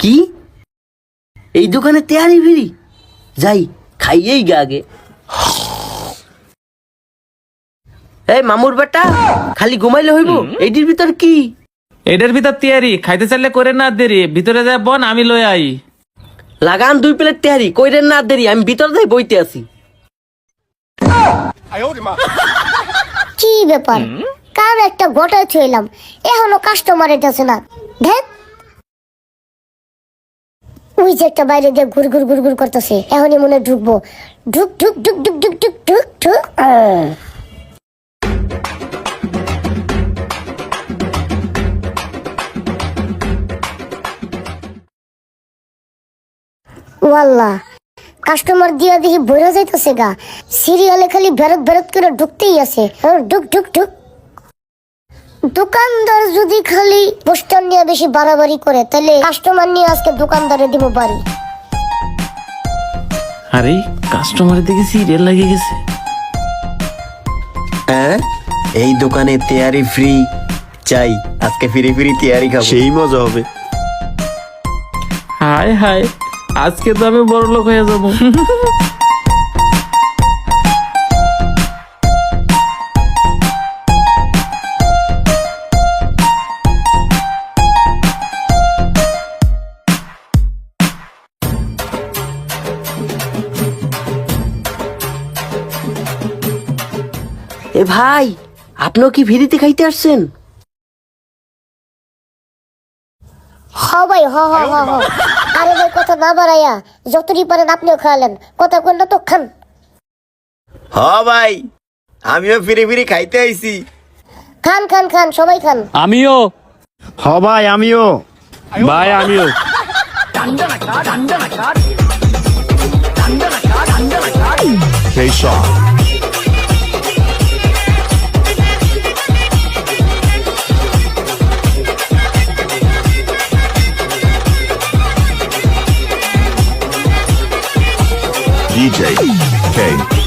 কি এই দোকানে তেহারি ফিরি যাই খাইয়েই গে আগে। এই মামুর বেটা খালি ঘুমাইলে হইব? এইটির ভিতর কি? এটার ভিতর তেয়ারি খাইতে চাইলে করে না দেরি, ভিতরে যায় বন আমি লই আই। লাগান 2 প্লেট তেহারি, কইরেন না দেরি, আমি ভিতর যাই বইতে আছি। কি ব্যাপার, কার একটা গোটা ছইলাম এখনো কাস্টমার এসেছে না। দেখ ওই যে একটা বাইরে দিয়ে ঘুর ঘুর ঘুর ঘুর করতেছে, এখনই মনে ঢুকবো। ঢুক ঢুক ঢুক ঢুক ঢুক ঢুক ঢুক ঢুক। ওয়াল্লাহ কাস্টমার দিয়া দেখি বইরা যাইতেছে গা, সিরিয়ালে খালি বেরত বেরত করে ঢুকতেই আছে। ঢুক ঢুক ঢুক। দোকানদার যদি খালি পোস্টার নিয়ে বেশি বাড়াবাড়ি করে তাহলে কাস্টমার নিয়ে আজকে দোকানদারে দিব বাড়ি। আরে কাস্টমার দেখে সিরিয়াল লাগিয়ে গেছে। হ্যাঁ এই দোকানে তেয়ারি ফ্রি, চাই আজকে ফ্রি ফ্রি তেয়ারি খাবো, সেই মজা হবে। হায় হায় আজকে তো আমি বড় লোক হয়ে যাবো। এ ভাই আপনিও কি ফ্রিতে খাইতে আসছেন? হ ভাই হ হ হ হ। আরে ভাই কথা না বাড়াইয়া যতটি পারেন আপনিও খাওয়ালেন, কথা কইলে তো খান। হ ভাই আমিও ফ্রি ফ্রি খাইতে আইছি। খান খান খান সবাই খান। আমিও। হ ভাই আমিও। ভাই আমিও। Hey Sean. DJ K.